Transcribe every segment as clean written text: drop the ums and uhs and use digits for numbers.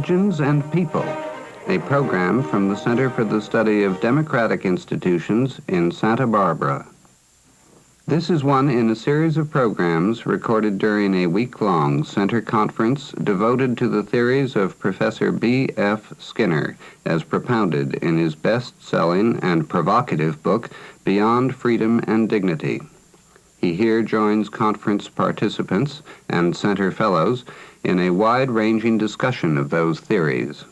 Pigeons and People, a program from the Center for the Study of Democratic Institutions in Santa Barbara. This is one in a series of programs recorded during a week-long center conference devoted to the theories of Professor B.F. Skinner, as propounded in his best-selling and provocative book, Beyond Freedom and Dignity. He here joins conference participants and center fellows in a wide-ranging discussion of those theories.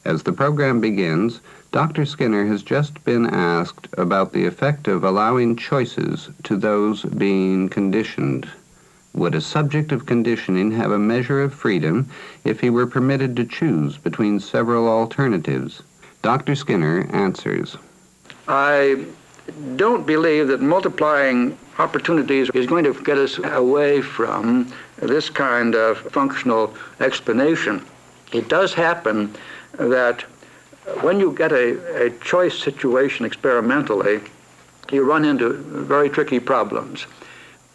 As the program begins, Dr. Skinner has just been asked about the effect of allowing choices to those being conditioned. Would a subject of conditioning have a measure of freedom if he were permitted to choose between several alternatives? Dr. Skinner answers. I don't believe that multiplying opportunities is going to get us away from this kind of functional explanation. It does happen that when you get a choice situation experimentally, you run into very tricky problems.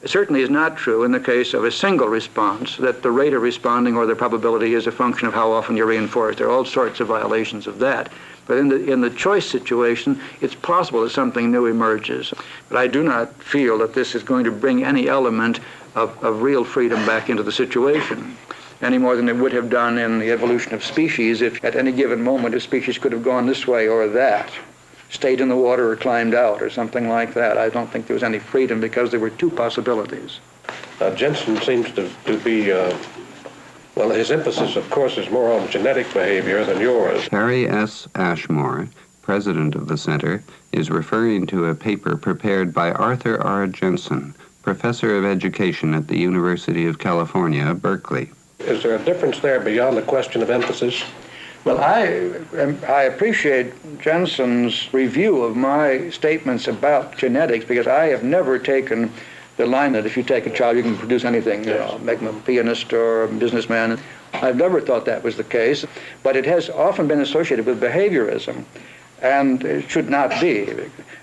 It certainly is not true in the case of a single response that the rate of responding or the probability is a function of how often you reinforce. There are all sorts of violations of that. But in the choice situation, it's possible that something new emerges. But I do not feel that this is going to bring any element of real freedom back into the situation, any more than it would have done in the evolution of species if at any given moment a species could have gone this way or that, stayed in the water or climbed out or something like that. I don't think there was any freedom because there were two possibilities. Jensen seems to be, well, his emphasis, of course, is more on genetic behavior than yours. Harry S. Ashmore, president of the center, is referring to a paper prepared by Arthur R. Jensen, professor of education at the University of California, Berkeley. Is there a difference there beyond the question of emphasis? Well, I appreciate Jensen's review of my statements about genetics because I have never taken the line that if you take a child, you can produce anything, you know, make them a pianist or a businessman. I've never thought that was the case, but it has often been associated with behaviorism, and it should not be.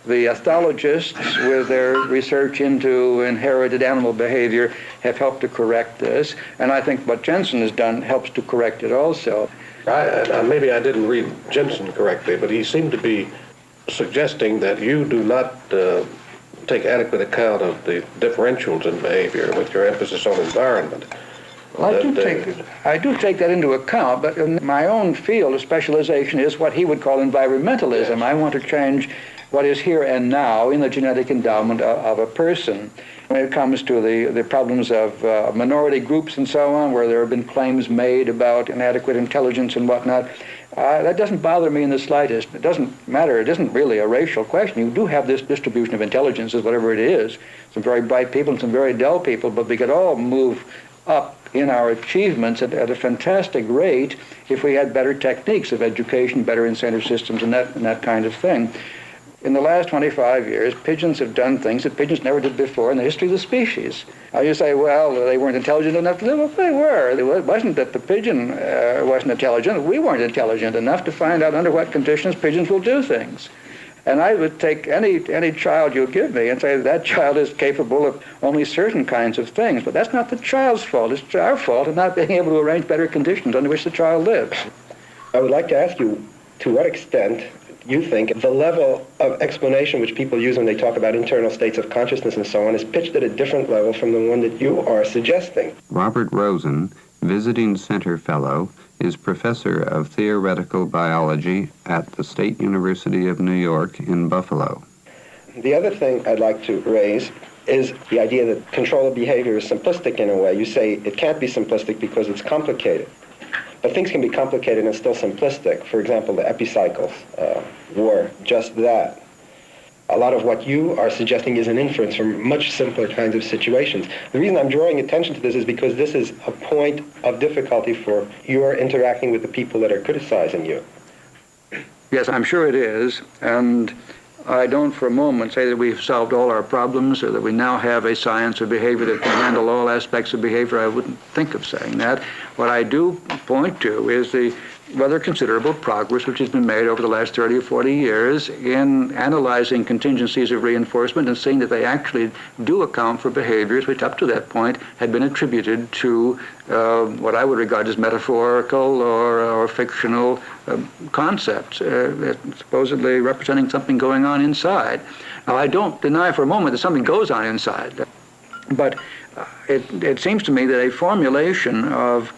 The ethologists, with their research into inherited animal behavior, have helped to correct this, and I think what Jensen has done helps to correct it also. Maybe I didn't read Jensen correctly, but he seemed to be suggesting that you do not take adequate account of the differentials in behavior with your emphasis on environment. Well, I do take that into account, but in my own field of specialization is what he would call environmentalism. Yes. I want to change what is here and now in the genetic endowment of a person. When it comes to the problems of minority groups and so on, where there have been claims made about inadequate intelligence and whatnot, that doesn't bother me in the slightest. It doesn't matter. It isn't really a racial question. You do have this distribution of intelligences, whatever it is. Some very bright people and some very dull people, but we could all move up in our achievements at a fantastic rate if we had better techniques of education, better incentive systems, and that kind of thing. In the last 25 years, pigeons have done things that pigeons never did before in the history of the species. Now you say, well, they weren't intelligent enough to do it. Well, they were. It wasn't that the pigeon wasn't intelligent. We weren't intelligent enough to find out under what conditions pigeons will do things. And I would take any child you give me and say that child is capable of only certain kinds of things. But that's not the child's fault. It's our fault in not being able to arrange better conditions under which the child lives. I would like to ask you, to what extent you think the level of explanation which people use when they talk about internal states of consciousness and so on is pitched at a different level from the one that you are suggesting? Robert Rosen, visiting center fellow, is professor of theoretical biology at the State University of New York in Buffalo. The other thing I'd like to raise is the idea that control of behavior is simplistic in a way. You say it can't be simplistic because it's complicated. But things can be complicated and still simplistic. For example, the epicycles were just that. A lot of what you are suggesting is an inference from much simpler kinds of situations. The reason I'm drawing attention to this is because this is a point of difficulty for your interacting with the people that are criticizing you. Yes, I'm sure it is. And I don't for a moment say that we've solved all our problems or that we now have a science of behavior that can handle all aspects of behavior. I wouldn't think of saying that. What I do point to is the rather considerable progress which has been made over the last 30 or 40 years in analyzing contingencies of reinforcement and seeing that they actually do account for behaviors which up to that point had been attributed to what I would regard as metaphorical or fictional concepts, supposedly representing something going on inside. Now, I don't deny for a moment that something goes on inside, but it seems to me that a formulation of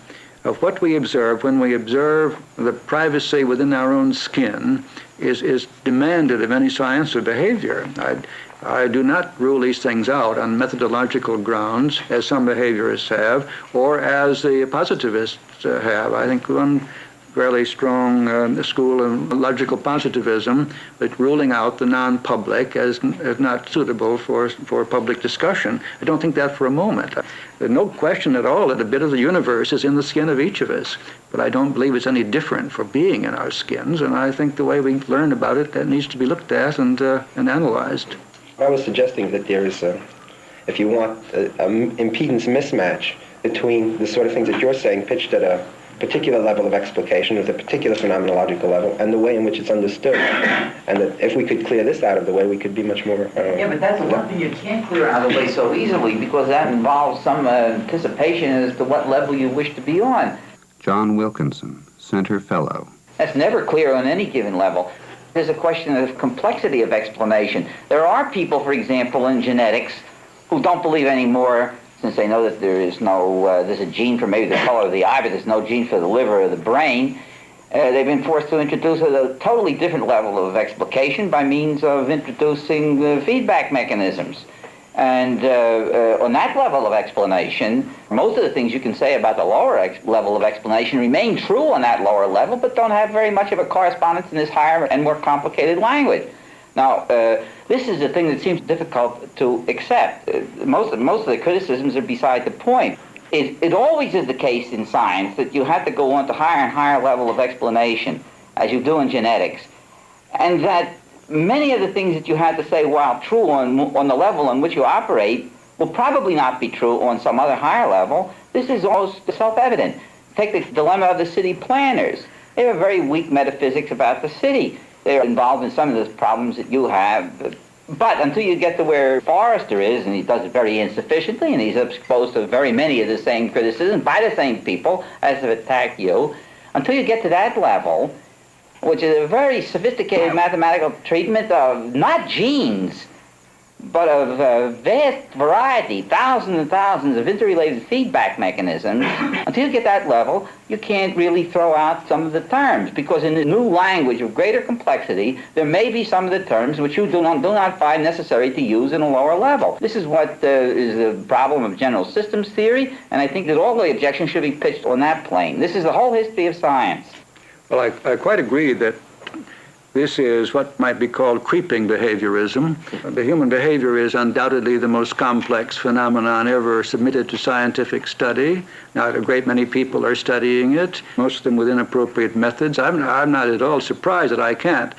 what we observe when we observe the privacy within our own skin is demanded of any science of behavior. I do not rule these things out on methodological grounds, as some behaviorists have, or as the positivists have. I think one fairly strong school of logical positivism, but ruling out the non-public as not suitable for public discussion. I don't think that for a moment. There's no question at all that a bit of the universe is in the skin of each of us, but I don't believe it's any different for being in our skins, and I think the way we learn about it, that needs to be looked at and analyzed. I was suggesting that there is, if you want, an impedance mismatch between the sort of things that you're saying pitched at a particular level of explication with a particular phenomenological level and the way in which it's understood. And that if we could clear this out of the way, we could be much more... Yeah, but that's the one thing you can't clear out of the way so easily, because that involves some anticipation as to what level you wish to be on. John Wilkinson, Center Fellow. That's never clear on any given level. There's a question of complexity of explanation. There are people, for example, in genetics who don't believe anymore, since they know that there's a gene for maybe the color of the eye, but there's no gene for the liver or the brain. They've been forced to introduce a totally different level of explication by means of introducing feedback mechanisms. And on that level of explanation, most of the things you can say about the lower level of explanation remain true on that lower level, but don't have very much of a correspondence in this higher and more complicated language. Now, this is the thing that seems difficult to accept. Most of the criticisms are beside the point. It always is the case in science that you have to go on to higher and higher level of explanation, as you do in genetics, and that many of the things that you have to say, while true on the level on which you operate, will probably not be true on some other higher level. This is almost self-evident. Take the dilemma of the city planners. They have very weak metaphysics about the city. They're involved in some of the problems that you have. But until you get to where Forrester is, and he does it very insufficiently, and he's exposed to very many of the same criticisms by the same people as have attacked you, until you get to that level, which is a very sophisticated mathematical treatment of not genes, but of vast variety, thousands and thousands of interrelated feedback mechanisms. Until you get that level, you can't really throw out some of the terms, because in the new language of greater complexity, there may be some of the terms which you do not find necessary to use in a lower level. This is what is the problem of general systems theory, and I think that all the objections should be pitched on that plane. This is the whole history of science. Well, I quite agree that this is what might be called creeping behaviorism. The human behavior is undoubtedly the most complex phenomenon ever submitted to scientific study. Now, a great many people are studying it, most of them with inappropriate methods. I'm not at all surprised that I can't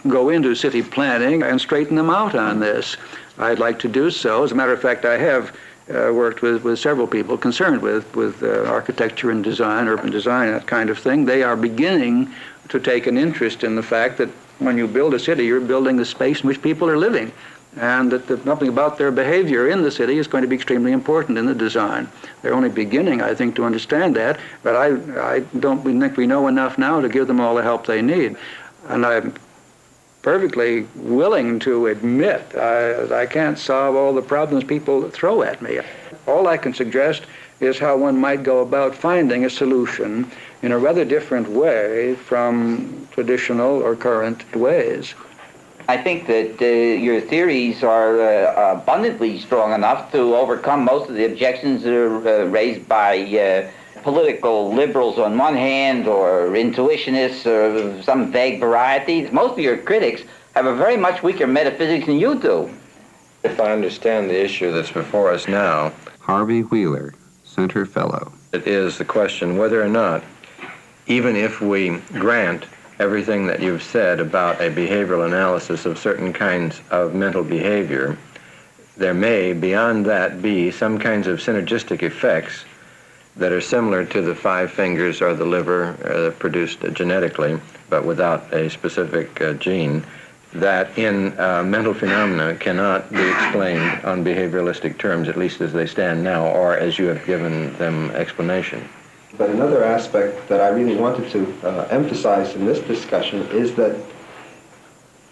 go into city planning and straighten them out on this. I'd like to do so. As a matter of fact, I have worked with several people concerned with architecture and design, urban design, that kind of thing. They are beginning to take an interest in the fact that when you build a city, you're building the space in which people are living, and that something about their behavior in the city is going to be extremely important in the design. They're only beginning, I think, to understand that, but I don't think we know enough now to give them all the help they need. And I'm perfectly willing to admit I can't solve all the problems people throw at me. All I can suggest is how one might go about finding a solution in a rather different way from traditional or current ways. I think that your theories are abundantly strong enough to overcome most of the objections that are raised by political liberals on one hand, or intuitionists of some vague variety. Most of your critics have a very much weaker metaphysics than you do. If I understand the issue that's before us now, Harvey Wheeler, Center Fellow. it is the question whether or not, even if we grant everything that you've said about a behavioral analysis of certain kinds of mental behavior, there may, beyond that, be some kinds of synergistic effects that are similar to the 5 fingers or the liver produced genetically, but without a specific gene, that in mental phenomena cannot be explained on behavioralistic terms, at least as they stand now, or as you have given them explanation. But another aspect that I really wanted to emphasize in this discussion is that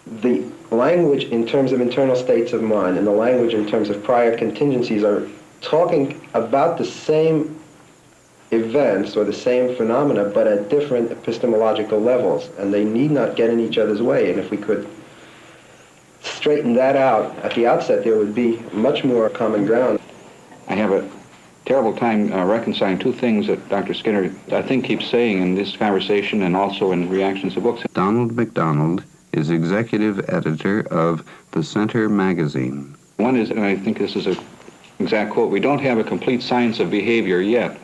the language in terms of internal states of mind and the language in terms of prior contingencies are talking about the same events or the same phenomena, but at different epistemological levels, and they need not get in each other's way. And if we could straighten that out at the outset, there would be much more common ground. I have a terrible time reconciling two things that Dr. Skinner, I think, keeps saying in this conversation and also in reactions to books. Donald MacDonald is executive editor of the Center magazine. One is, and I think this is an exact quote, we don't have a complete science of behavior yet.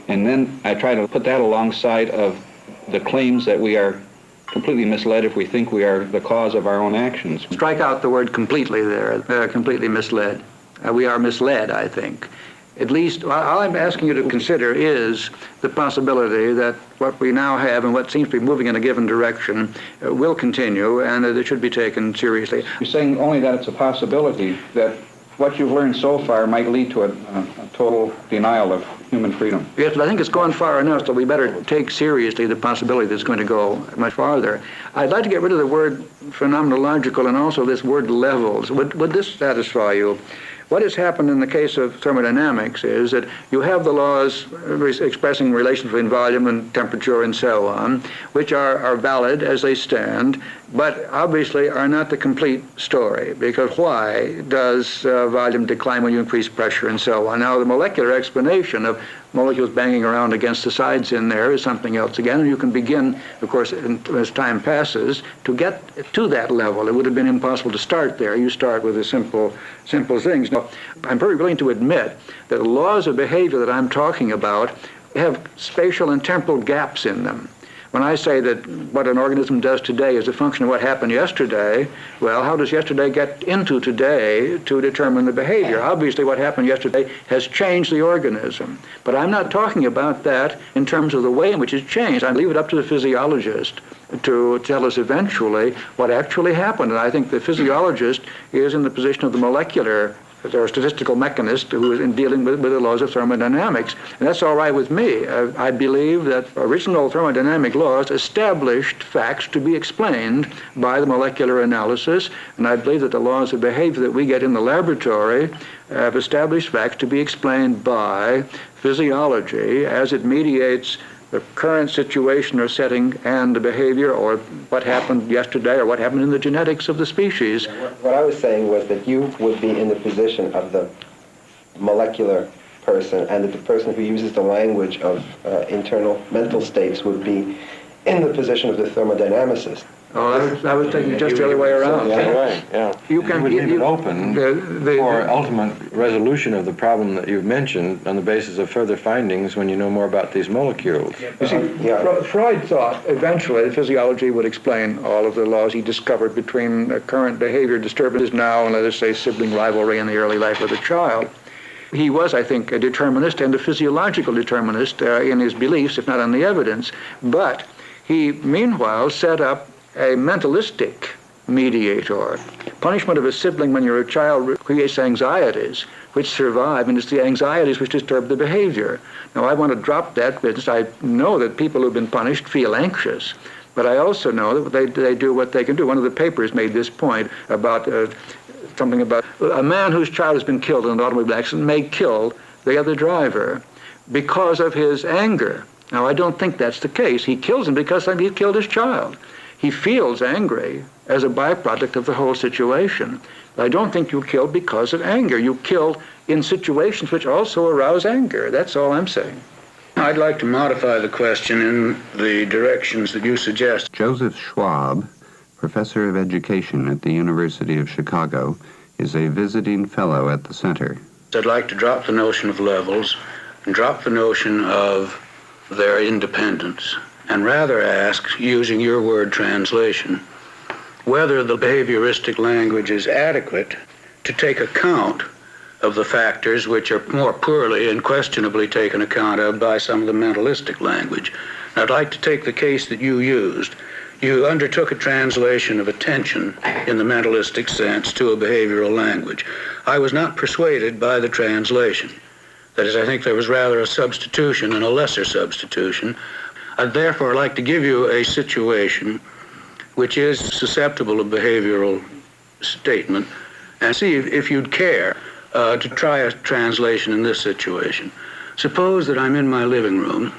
And then I try to put that alongside of the claims that we are completely misled if we think we are the cause of our own actions. Strike out the word completely there, completely misled. We are misled, I think. At least, all I'm asking you to consider is the possibility that what we now have and what seems to be moving in a given direction will continue, and that it should be taken seriously. You're saying only that it's a possibility that what you've learned so far might lead to a total denial of human freedom. Yes, but I think it's gone far enough that we better take seriously the possibility that it's going to go much farther. I'd like to get rid of the word phenomenological and also this word levels. Would this satisfy you? What has happened in the case of thermodynamics is that you have the laws expressing relations between volume and temperature and so on, which are valid as they stand, but obviously are not the complete story, because why does volume decline when you increase pressure and so on? Now, the molecular explanation of molecules banging around against the sides in there is something else again, and you can begin, of course, as time passes, to get to that level. It would have been impossible to start there. You start with the simple things. Now, I'm very willing to admit that the laws of behavior that I'm talking about have spatial and temporal gaps in them. When I say that what an organism does today is a function of what happened yesterday, well, how does yesterday get into today to determine the behavior? Obviously, what happened yesterday has changed the organism. But I'm not talking about that in terms of the way in which it's changed. I leave it up to the physiologist to tell us eventually what actually happened. And I think the physiologist is in the position of the molecular or statistical mechanist who is in dealing with the laws of thermodynamics. And that's all right with me. I believe that original thermodynamic laws established facts to be explained by the molecular analysis, and I believe that the laws of behavior that we get in the laboratory have established facts to be explained by physiology as it mediates the current situation or setting and the behavior, or what happened yesterday, or what happened in the genetics of the species. What I was saying was that you would be in the position of the molecular person, and that the person who uses the language of internal mental states would be in the position of the thermodynamicist. Oh, I was thinking just the other way around. Yeah, right, yeah. You can would leave it open for ultimate resolution of the problem that you've mentioned on the basis of further findings when you know more about these molecules. You see, Freud thought eventually that physiology would explain all of the laws he discovered between current behavior disturbances now and, let us say, sibling rivalry in the early life of the child. He was, I think, a determinist and a physiological determinist in his beliefs, if not on the evidence. But he, meanwhile, set up a mentalistic mediator. Punishment of a sibling when you're a child creates anxieties which survive, and it's the anxieties which disturb the behavior. Now, I want to drop that business. I know that people who've been punished feel anxious, but I also know that they do what they can do. One of the papers made this point about something about a man whose child has been killed in an automobile accident may kill the other driver because of his anger. Now, I don't think that's the case. He kills him because he killed his child. He feels angry as a byproduct of the whole situation. But I don't think you kill because of anger. You kill in situations which also arouse anger. That's all I'm saying. I'd like to modify the question in the directions that you suggest. Joseph Schwab, professor of education at the University of Chicago, is a visiting fellow at the center. I'd like to drop the notion of levels and drop the notion of their independence, and rather ask, using your word translation, whether the behavioristic language is adequate to take account of the factors which are more poorly and questionably taken account of by some of the mentalistic language. I'd like to take the case that you used. You undertook a translation of attention in the mentalistic sense to a behavioral language. I was not persuaded by the translation. That is, I think there was rather a substitution and a lesser substitution. I'd therefore like to give you a situation which is susceptible of behavioral statement and see if you'd care to try a translation in this situation. Suppose that I'm in my living room.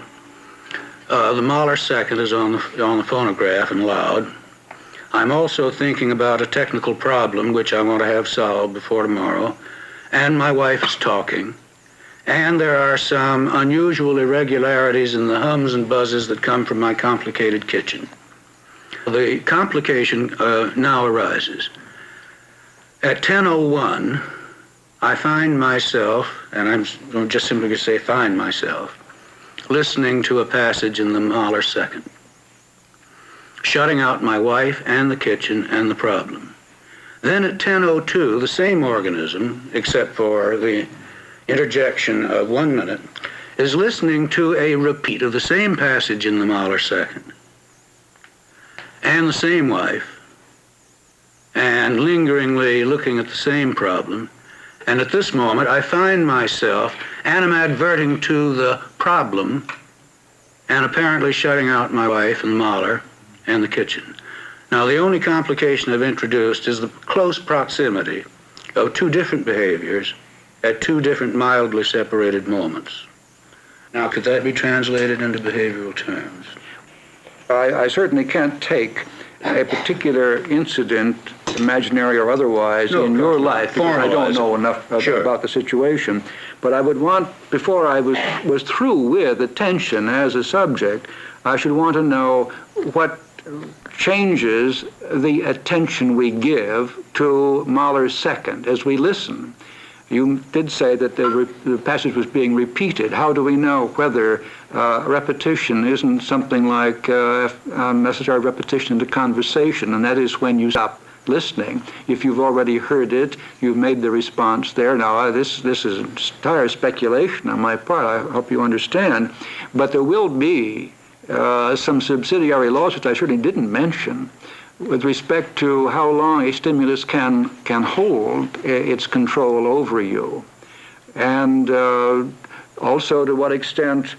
The Mahler second is on the phonograph and loud. I'm also thinking about a technical problem which I want to have solved before tomorrow, and my wife is talking, and there are some unusual irregularities in the hums and buzzes that come from my complicated kitchen. The complication now arises. At 10:01, I find myself, and I'm just simply going to say find myself, listening to a passage in the Mahler second, shutting out my wife and the kitchen and the problem. Then at 10:02, the same organism, except for the interjection of 1 minute, is listening to a repeat of the same passage in the Mahler second, and the same wife, and lingeringly looking at the same problem. And at this moment, I find myself animadverting to the problem and apparently shutting out my wife and Mahler and the kitchen. Now, the only complication I've introduced is the close proximity of two different behaviors at two different mildly separated moments. Now, could that be translated into behavioral terms? I certainly can't take a particular incident, imaginary or otherwise, in your life, because I don't know enough about the situation. But I would want, before I was through with attention as a subject, I should want to know what changes the attention we give to Mahler's second as we listen. You did say that the passage was being repeated. How do we know whether repetition isn't something like necessary repetition in the conversation, and that is when you stop listening. If you've already heard it, you've made the response there. Now, this is entire speculation on my part. I hope you understand. But there will be some subsidiary laws, which I certainly didn't mention, with respect to how long a stimulus can hold its control over you, and also to what extent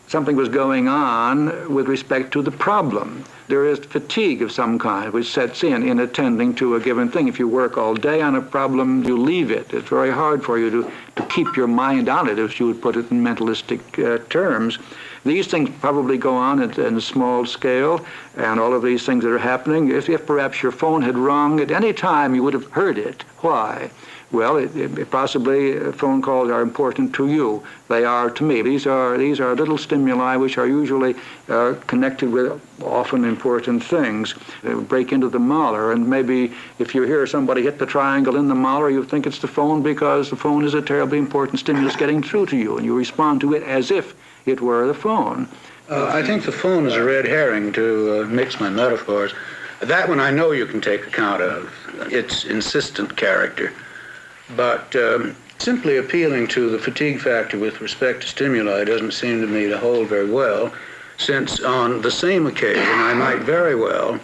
something was going on with respect to the problem. There is fatigue of some kind which sets in attending to a given thing. If you work all day on a problem, you leave it. It's very hard for you to keep your mind on it, as you would put it in mentalistic terms. These things probably go on in a small scale, and all of these things that are happening, if perhaps your phone had rung at any time, you would have heard it. Why? Well, possibly phone calls are important to you. They are to me. These are little stimuli which are usually connected with often important things. They break into the Mahler, and maybe if you hear somebody hit the triangle in the Mahler, you think it's the phone because the phone is a terribly important stimulus getting through to you, and you respond to it as if it were the phone. I think the phone is a red herring, to mix my metaphors. That one I know you can take account of, its insistent character. But simply appealing to the fatigue factor with respect to stimuli doesn't seem to me to hold very well, since on the same occasion I might very well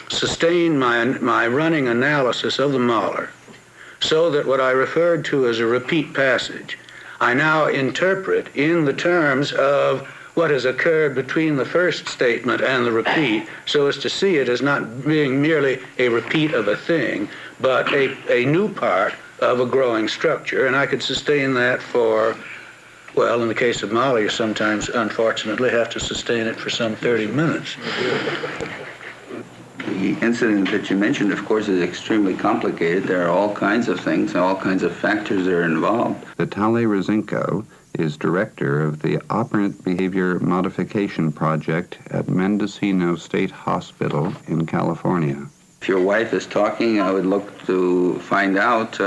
sustain my running analysis of the Mahler, so that what I referred to as a repeat passage, I now interpret in the terms of what has occurred between the first statement and the repeat, so as to see it as not being merely a repeat of a thing, but a new part of a growing structure. And I could sustain that for, well, in the case of Mahler, you sometimes, unfortunately, have to sustain it for some 30 minutes. The incident that you mentioned, of course, is extremely complicated. There are all kinds of things and all kinds of factors that are involved. Vitaly Ryzenko is director of the Operant Behavior Modification Project at Mendocino State Hospital in California. If your wife is talking, I would look to find out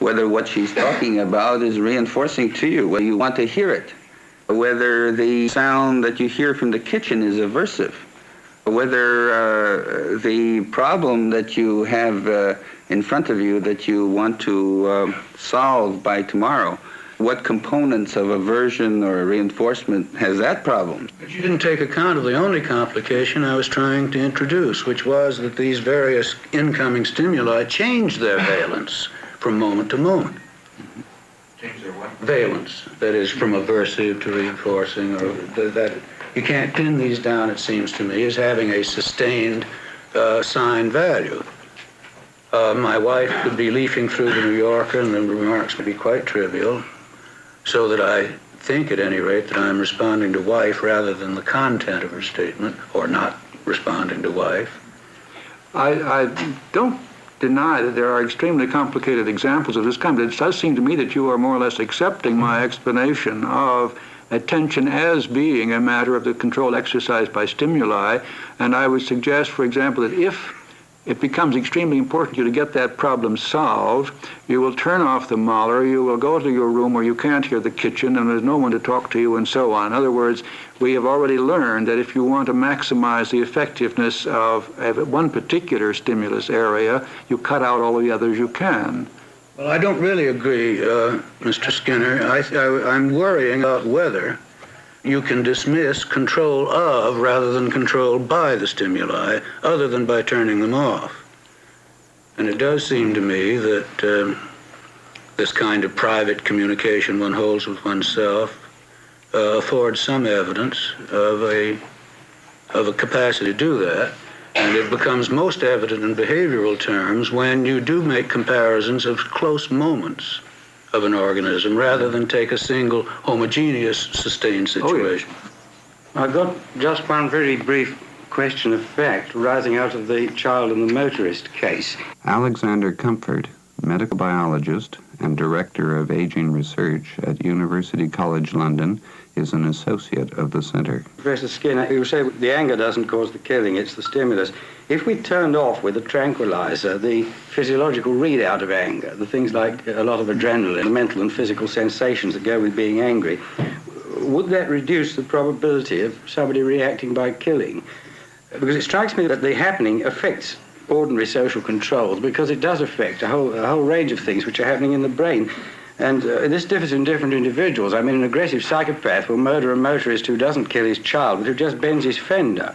whether what she's talking about is reinforcing to you, whether you want to hear it, whether the sound that you hear from the kitchen is aversive, whether the problem that you have in front of you that you want to solve by tomorrow. What components of aversion or reinforcement has that problem? But you didn't take account of the only complication I was trying to introduce, which was that these various incoming stimuli change their valence from moment to moment. Change their what? Valence, that is, from aversive to reinforcing, or that you can't pin these down, it seems to me, as having a sustained sign value. My wife could be leafing through the New Yorker, and the remarks would be quite trivial, so that I think, at any rate, that I'm responding to wife rather than the content of her statement, or not responding to wife. I don't deny that there are extremely complicated examples of this kind, but it does seem to me that you are more or less accepting my explanation of attention as being a matter of the control exercised by stimuli, and I would suggest, for example, that if it becomes extremely important to you to get that problem solved, you will turn off the Mahler, you will go to your room where you can't hear the kitchen and there's no one to talk to you, and so on. In other words, we have already learned that if you want to maximize the effectiveness of one particular stimulus area, you cut out all the others you can. Well, I don't really agree, Mr. Skinner. I'm worrying about whether you can dismiss control of rather than controlled by the stimuli, other than by turning them off. And it does seem to me that this kind of private communication one holds with oneself affords some evidence of a capacity to do that. And it becomes most evident in behavioral terms when you do make comparisons of close moments of an organism rather than take a single homogeneous sustained situation. Oh, yeah. I've got just one very brief question of fact arising out of the child and the motorist case. Alexander Comfort, medical biologist and director of aging research at University College London, is an associate of the center. Professor Skinner, you say the anger doesn't cause the killing, it's the stimulus. If we turned off with a tranquilizer the physiological readout of anger, the things like a lot of adrenaline, the mental and physical sensations that go with being angry, would that reduce the probability of somebody reacting by killing? Because it strikes me that the happening affects ordinary social controls, because it does affect a whole range of things which are happening in the brain. And this differs in different individuals. I mean, an aggressive psychopath will murder a motorist who doesn't kill his child, but who just bends his fender.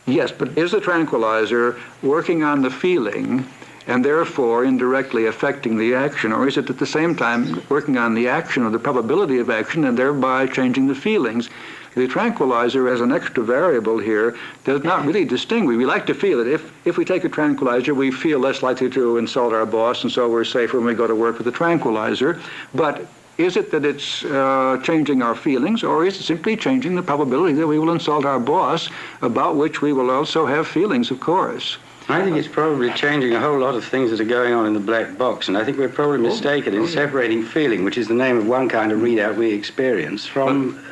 Yes, but is the tranquilizer working on the feeling and therefore indirectly affecting the action, or is it at the same time working on the action or the probability of action and thereby changing the feelings? The tranquilizer as an extra variable here does not really distinguish. We like to feel that if we take a tranquilizer, we feel less likely to insult our boss, and so we're safer when we go to work with a tranquilizer. But is it that it's changing our feelings, or is it simply changing the probability that we will insult our boss, about which we will also have feelings, of course? I think it's probably changing a whole lot of things that are going on in the black box, and I think we're probably mistaken in separating feeling, which is the name of one kind of readout we experience, from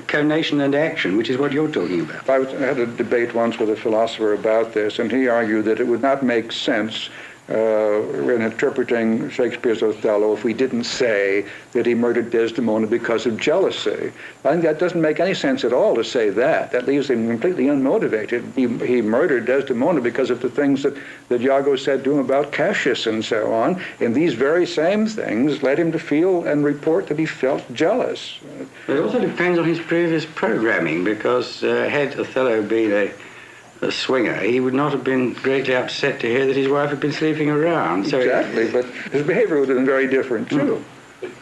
conation and action, which is what you're talking about. I had a debate once with a philosopher about this, and he argued that it would not make sense in interpreting Shakespeare's Othello if we didn't say that he murdered Desdemona because of jealousy. I think that doesn't make any sense at all to say that. That leaves him completely unmotivated. He murdered Desdemona because of the things that Iago said to him about Cassius and so on, and these very same things led him to feel and report that he felt jealous. It also depends on his previous programming, because had Othello been a swinger, he would not have been greatly upset to hear that his wife had been sleeping around. So exactly, but his behavior would have been very different, too.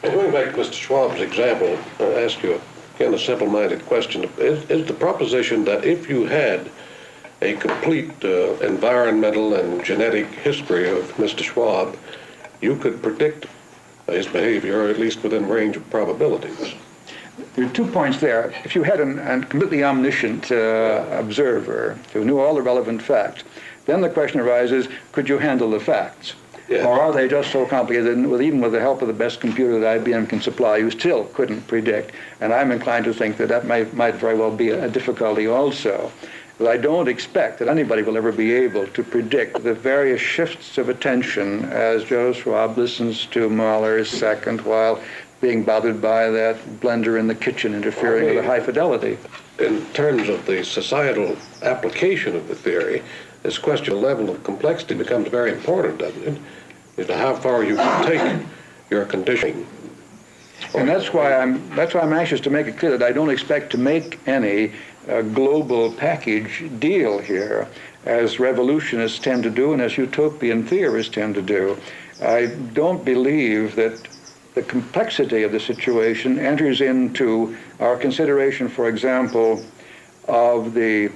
Going back to Mr. Schwab's example, I'll ask you again a simple-minded question. Is the proposition that if you had a complete environmental and genetic history of Mr. Schwab, you could predict his behavior, or at least within range of probabilities? There are 2 points there. If you had a completely omniscient observer who knew all the relevant facts, then the question arises, could you handle the facts? Yeah. Or are they just so complicated that even with the help of the best computer that IBM can supply, you still couldn't predict? And I'm inclined to think that might very well be a difficulty also. But I don't expect that anybody will ever be able to predict the various shifts of attention as Joe Schwab listens to Mahler's second while being bothered by that blender in the kitchen interfering with a high fidelity. In terms of the societal application of the theory, this question of level of complexity becomes very important, doesn't it? As to how far you can take your conditioning. And that's why I'm anxious to make it clear that I don't expect to make any global package deal here, as revolutionists tend to do and as utopian theorists tend to do. I don't believe that the complexity of the situation enters into our consideration, for example, of the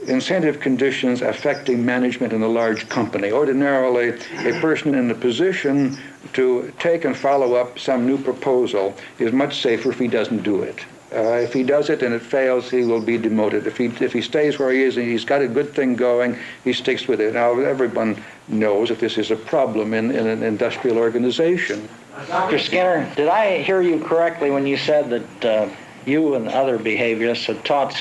incentive conditions affecting management in a large company. Ordinarily, a person in a position to take and follow up some new proposal is much safer if he doesn't do it. If he does it and it fails, he will be demoted. If he stays where he is and he's got a good thing going, he sticks with it. Now, everyone knows that this is a problem in an industrial organization. Dr. Skinner, did I hear you correctly when you said that you and other behaviorists had taught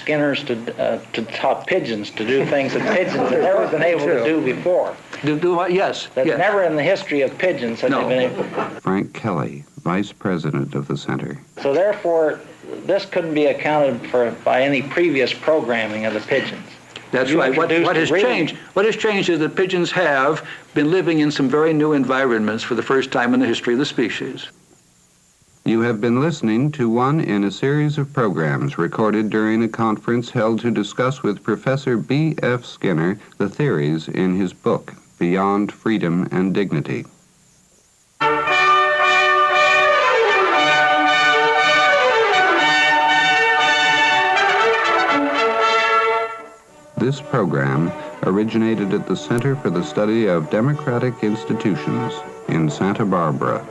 taught pigeons to do things that pigeons had never been able to do before? Do what? Yes. That yes. Never in the history of pigeons had they been able. Frank Kelly, Vice President of the Center. So therefore, this couldn't be accounted for by any previous programming of the pigeons. That's right. What has changed? What has changed is that pigeons have been living in some very new environments for the first time in the history of the species. You have been listening to one in a series of programs recorded during a conference held to discuss with Professor B.F. Skinner the theories in his book, Beyond Freedom and Dignity. This program originated at the Center for the Study of Democratic Institutions in Santa Barbara.